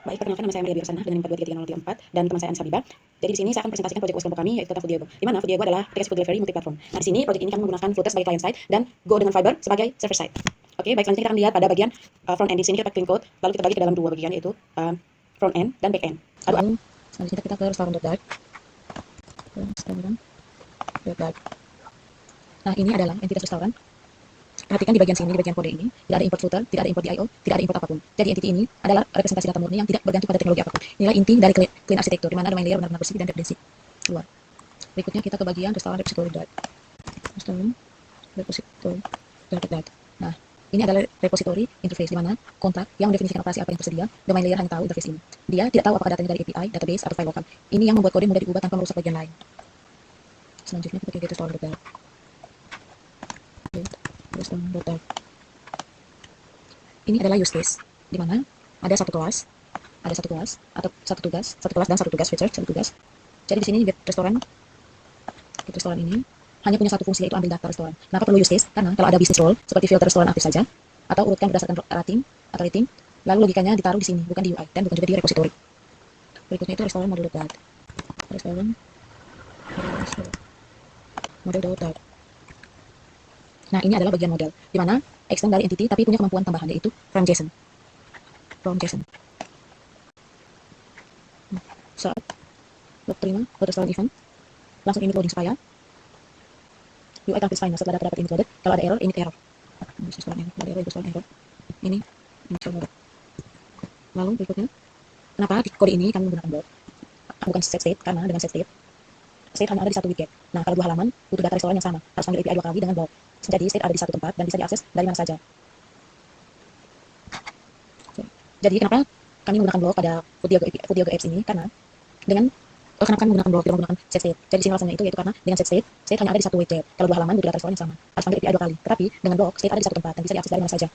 Baik, perkenalkan nama saya Maria Birsana dengan NIM 423304 dan teman saya Anissa Biba. Jadi di sini saya akan presentasikan proyek UAS kelompok kami yaitu tentang Food Diego. Di mana Food Diego adalah aplikasi food delivery multi-platform. Nah, di sini proyek ini kami menggunakan Flutter sebagai client side dan Go dengan Fiber sebagai server side. Oke, baik, selanjutnya kita akan lihat pada bagian front end. Di sini kita clean code, lalu kita bagi ke dalam dua bagian yaitu front end dan back end. Lalu selanjutnya kita ke restaurant.dart. Restaurant.dart. Nah, ini adalah entitas restoran. Perhatikan di bagian sini, di bagian kode ini, tidak ada import footer, tidak ada import DIO, tidak ada import apapun. Jadi entity ini adalah representasi data murni yang tidak bergantung pada teknologi apapun. Inilah inti dari clean arsitektur, di mana domain layer benar-benar bersih dan referensi luar. Berikutnya kita ke bagian restoran repository dart. Restoran repository dart. Nah, ini adalah repository interface, di mana kontak yang mendefinisikan operasi apa yang tersedia, domain layer hanya tahu interface ini. Dia tidak tahu apakah datanya dari API, database, atau file lokal. Ini yang membuat kode mudah diubah tanpa merusak bagian lain. Selanjutnya kita ke restoran.dart. Restoran.dart. Ini adalah use case, di mana ada satu kelas atau satu kelas dan satu tugas feature, satu tugas. Jadi di sini get restoran ini hanya punya satu fungsi, yaitu ambil data restoran. Kenapa perlu use case? Karena kalau ada business role seperti filter restoran aktif saja atau urutkan berdasarkan rating, lalu logikanya ditaruh di sini, bukan di UI dan bukan juga di repository. Berikutnya itu restoran model.dart. Restoran model.dart. Nah, ini adalah bagian model, di mana extend dari entity tapi punya kemampuan tambahan, yaitu from JSON. Saat terima restoran event, langsung init loading supaya UI tampil final setelah data dapat init loaded. Kalau ada error, init error. Ini initial loaded. Lalu berikutnya, kenapa di kode ini kami menggunakan block bukan set state? Karena dengan set state hanya ada di satu widget. Nah, kalau dua halaman butuh data restoran yang sama, harus panggil API dua kali dengan block. Jadi state ada di satu tempat dan bisa diakses dari mana saja. Jadi kenapa kami menggunakan block pada Food Diego apps ini? Karena kenapa kami menggunakan block, tidak menggunakan set state? Jadi sini alasannya itu yaitu karena dengan set state hanya ada di satu widget. Kalau dua halaman butuh data restoran yang sama, harus panggil API dua kali. Tetapi dengan block state ada di satu tempat dan bisa diakses dari mana saja.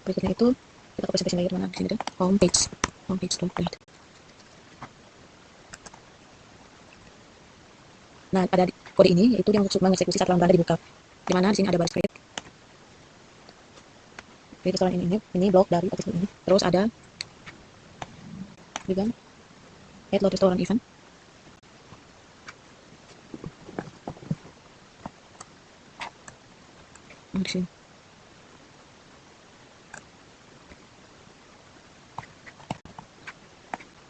Berikutnya itu kita ke presentation layer, mana di sini deh, homepage. Nah, pada kode ini yaitu yang mengeksekusi saat lambrana dibuka, di mana di sini ada baris create restoran ini blok dari artikel ini. Terus ada juga add load restoran event. Di sini.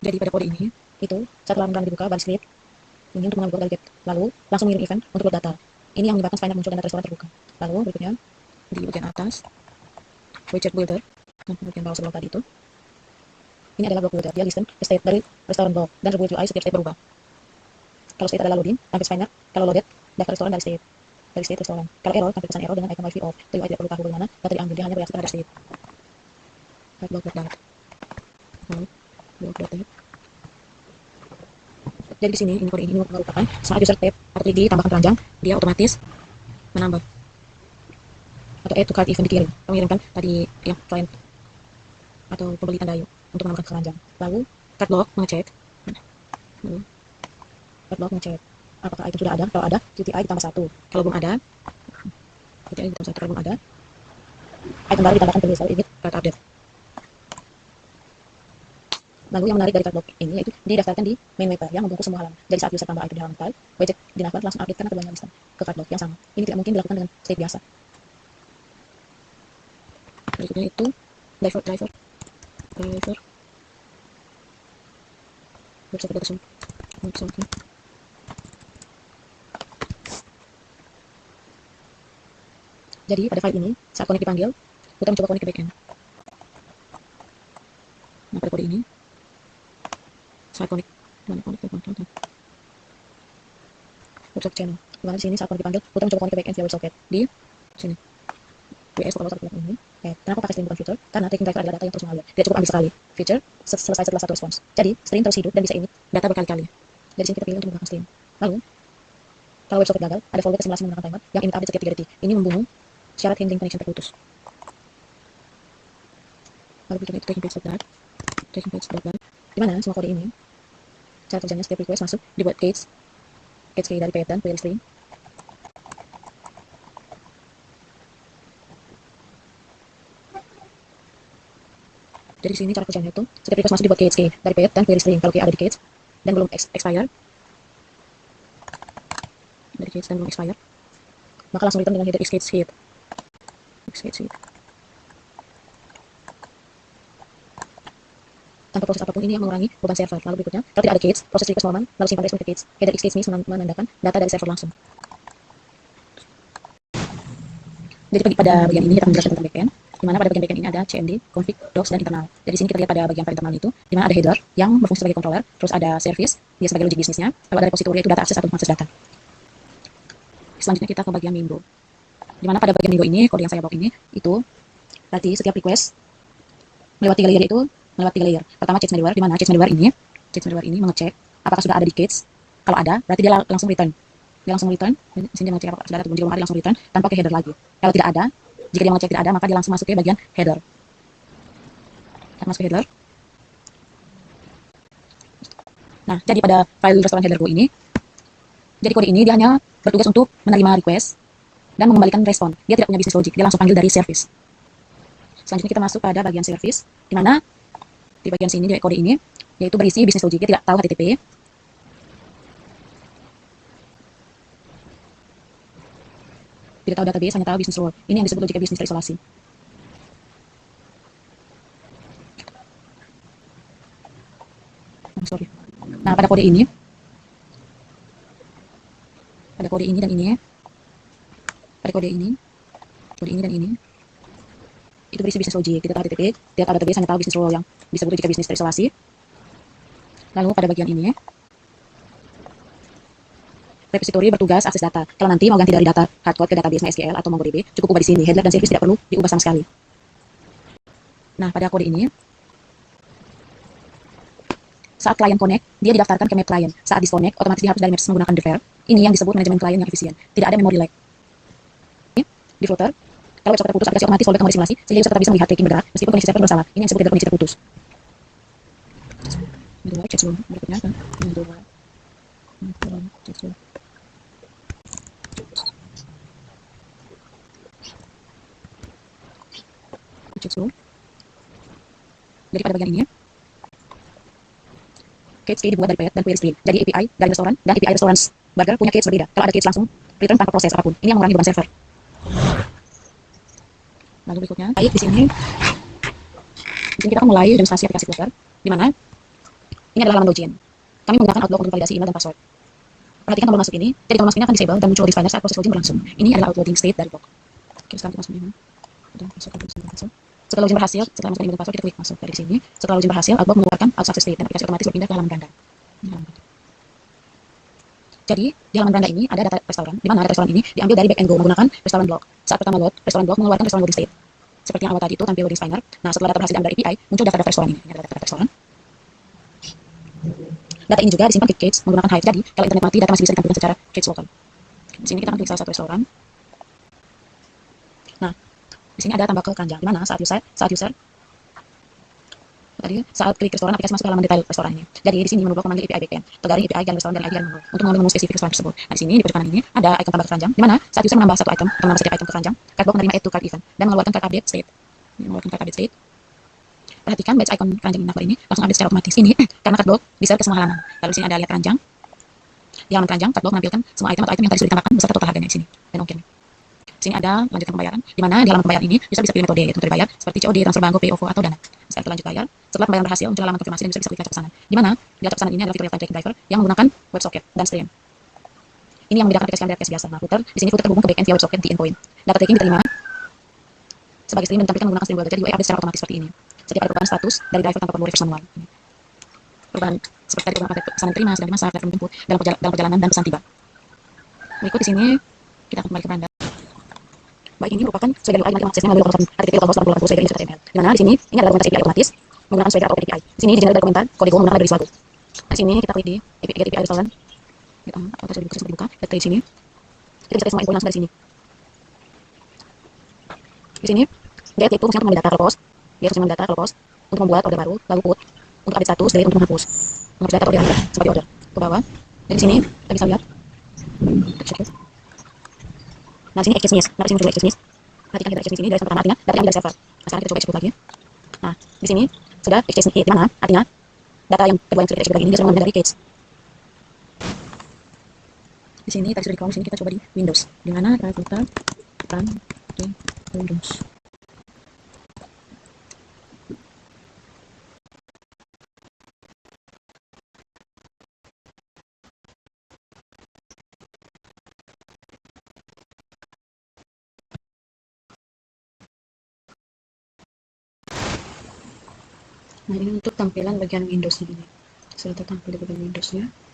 Jadi pada kode ini itu saat lambrana dibuka baris create ini untuk mengambil dari get, lalu langsung mengirim event untuk load data. Ini yang menyebabkan spine muncul dan data restoran terbuka. Lalu berikutnya di bagian atas widget builder, dan bagian bawah sebelum tadi itu, ini adalah block builder. Dia listen state dari restoran block dan rebuild UI setiap state berubah. Kalau state adalah loading, tampil spine. Kalau loaded, daftar restoran dari state restoran. Kalau error, tampil pesan error dengan icon wifi off. UI tidak perlu tahu bagaimana data diambil, dia hanya bereaksi terhadap state. Block.dart. Jadi di sini ini kode ini merupakan saat user tab atau klik ditambahkan keranjang, dia otomatis menambah atau add to cart event dikirim, mengirimkan tadi yang client atau pembeli tanda untuk menambahkan keranjang. Lalu cart block mengecek apakah item sudah ada. Kalau ada, QTI ditambah 1. Kalau belum ada, QTI ditambah 1. Kalau belum ada, item baru ditambahkan ke list. Lalu ini cart update. Lalu yang menarik dari cart block ini yaitu didaftarkan di main webber yang membungkus semua halaman. Jadi saat user tambah item di halaman file, widget dinamakan langsung update karena keduanya lisan ke cart block yang sama. Ini tidak mungkin dilakukan dengan state biasa. Berikutnya itu driver website application. Jadi pada file ini saat connect dipanggil, kita mencoba connect ke backend. Nah, pada kode ini saat connect website channel. Dimana di sini saat connect dipanggil, kita mencoba connect ke backend via WebSocket di sini. WS kalau satu ini. Kenapa pakai string bukan filter? Karena taking driver adalah data yang terus mengalir. Dia cukup ambil sekali. Feature selesai setelah satu respons. Jadi string terus hidup dan bisa init data berkali-kali. Dari sini kita pilih untuk menggunakan string. Lalu kalau WebSocket gagal, ada fallback simulasi menggunakan timer yang init update setiap 3 detik. Ini membunuh syarat handling connection terputus. Lalu berikutnya itu taking page.dart. Di mana semua kode ini cara kerjanya setiap request masuk dibuat cage key dari pattern query string. Jadi di sini cara kerjanya itu setiap request masuk dibuat cage key dari pet dan query string. Kalau key ada di cage dan belum expire, dari cage dan belum expire, maka langsung return dengan header xcage hit. Xcage hit. Tanpa proses apapun ini yang mengurangi beban server. Lalu berikutnya, kalau tidak ada cage, proses request normal, lalu simpan response ke cage. Header xcage miss menandakan data dari server langsung. Jadi pada bagian ini kita menjelaskan tentang backend, di mana pada bagian backend ini ada cmd, config, docs, dan internal. Jadi di sini kita lihat pada bagian internal itu, di mana ada header yang berfungsi sebagai controller, terus ada service, dia sebagai logic bisnisnya, kalau ada repository itu data akses atau akses data. Selanjutnya kita ke bagian Mingo. Di mana pada bagian Mingo ini, kode yang saya bawa ini, itu berarti setiap request melewati 3 layer itu melewati 3 layer. Pertama case malware, di mana case malware ini mengecek apakah sudah ada di case. Kalau ada, berarti dia langsung return. Dia langsung return, di sini dia mengecek apakah sudah ada atau belum. Jika belum ada, langsung return tanpa ke header lagi. Kalau tidak ada, jika dia mengecek tidak ada, maka dia langsung masuk ke bagian header. Kita masuk ke header. Nah, jadi pada file restoran header go ini, jadi kode ini dia hanya bertugas untuk menerima request dan mengembalikan respon. Dia tidak punya business logic, dia langsung panggil dari service. Selanjutnya kita masuk pada bagian service, di mana di bagian sini di kode ini, yaitu berisi business logic. Dia tidak tahu HTTP, tidak tahu database, hanya tahu business rule. Ini yang disebut logic business terisolasi. Sorry. Nah, pada kode ini dan ini, pada kode ini dan ini, itu berisi business logic. Tidak tahu HTTP, tidak tahu database, hanya tahu business rule yang disebut logic business terisolasi. Lalu pada bagian ini, repository bertugas akses data. Kalau nanti mau ganti dari data hardcode ke database MySQL atau MongoDB, cukup ubah di sini. Header dan service tidak perlu diubah sama sekali. Nah, pada kode ini, saat klien connect, dia didaftarkan ke map klien. Saat disconnect, otomatis dihapus dari maps menggunakan defer. Ini yang disebut manajemen klien yang efisien. Tidak ada memory lag. Di footer, kalau web socket terputus, aplikasi otomatis fallback ke mode simulasi, sehingga user tetap bisa melihat tracking bergerak, meskipun koneksi server bersalah. Ini yang disebut koneksi terputus. Cek dulu, berikutnya kan. Cek dulu. Jadi pada bagian ini, cage key dibuat dari pet dan query string. Jadi API dari restoran dan API restaurant burger punya cage berbeda. Kalau ada cage langsung return tanpa proses apapun. Ini yang mengurangi beban server. Lalu berikutnya, baik di sini kita akan mulai demonstrasi aplikasi Flutter, di mana ini adalah halaman login. Kami menggunakan Outlook untuk validasi email dan password. Perhatikan tombol masuk ini. Jadi tombol masuk ini akan disable dan muncul di Finder saat proses login berlangsung. Ini adalah outloading state dari blog. Oke, sekarang kita masuk ini. Setelah login berhasil, setelah masuk email dan password, kita klik masuk dari sini. Setelah login berhasil, Outlook mengeluarkan out success state dan aplikasi otomatis berpindah ke halaman beranda. Jadi, di halaman beranda ini ada data restoran, di mana data restoran ini diambil dari back and go menggunakan restoran blog. Saat pertama load, restoran blog mengeluarkan restoran loading state. Seperti yang awal tadi itu tampil loading spinner. Nah, setelah data berhasil diambil dari API, muncul data restoran ini. Ini adalah data restoran. Data ini juga disimpan ke cage menggunakan Hive. Jadi, kalau internet mati, data masih bisa ditampilkan secara cage local. Di sini kita akan klik salah satu restoran. Nah, di sini ada tambah ke keranjang, di mana saat user tadi saat klik restoran, aplikasi masuk ke halaman detail restoran ini. Jadi di sini menu blok memanggil API backend, tergaring API dan restoran dan ID menu untuk mengambil menu spesifik restoran tersebut. Nah, di sini di pojok kanan ini ada icon tambah keranjang, di mana saat user menambah satu item atau menambah setiap item ke keranjang, cardbox menerima add to cart event dan mengeluarkan cart update state. Perhatikan batch icon keranjang info ini langsung update secara otomatis ini karena cardbox di-share ke semua halaman. Lalu di sini ada lihat keranjang. Di halaman keranjang, cardbox menampilkan semua item atau item yang tadi sudah ditambahkan beserta total harganya di sini. Dan oke. Di sini ada lanjutkan pembayaran, di mana di halaman pembayaran ini user bisa pilih metode, yaitu metode bayar seperti COD, transfer bank, GoPay, OVO, atau Dana. Setelah kita lanjut bayar, setelah pembayaran berhasil, muncul halaman konfirmasi dan user bisa klik lacak pesanan. Di mana di lacak pesanan ini adalah fitur real-time tracking driver yang menggunakan WebSocket dan Stream. Ini yang membedakan aplikasi dari aplikasi biasa. Nah, Flutter di sini Flutter terhubung ke backend via WebSocket di endpoint. Data tracking diterima sebagai stream dan ditampilkan menggunakan stream builder. Jadi UI update secara otomatis seperti ini. Setiap ada perubahan status dari driver tanpa perlu refresh manual. Perubahan seperti tadi perubahan pesan diterima, sedang dimasak, telepon jemput, dalam perjalanan dan pesan tiba. Berikut di sini kita akan kembali ke Anda. Baik, ini merupakan sebagian UI yang aksesnya melalui lompatan HTTP localhost 8080 sebagai HTML. Di mana di sini ini adalah dokumentasi API otomatis menggunakan Swagger atau API. Di sini di dari komentar kode Go menggunakan library Swagger. Di sini kita klik di API restoran. Kita sudah dibuka, kita klik di sini. Kita bisa semua info langsung dari sini. Di sini get itu fungsinya untuk mengambil data kalau post. Dia fungsi data kalau post untuk membuat order baru, lalu put untuk update status, delete untuk menghapus. Menghapus data order seperti order ke bawah. Dan di sini kita bisa lihat. Nah, di sini access miss. Nah, di sini muncul access miss. Perhatikan kita access miss ini dari pertama artinya data yang dari server. Nah, sekarang kita coba execute lagi. Nah, di sini sudah exchange key, di mana artinya data yang kedua yang sudah kita ini dia sudah mengambil dari cache. Di sini tadi sudah di sini kita coba di Windows. Di mana try filter run di Windows. Nah, ini untuk tampilan bagian Windows ini. Sudah tertampil di bagian Windows-nya.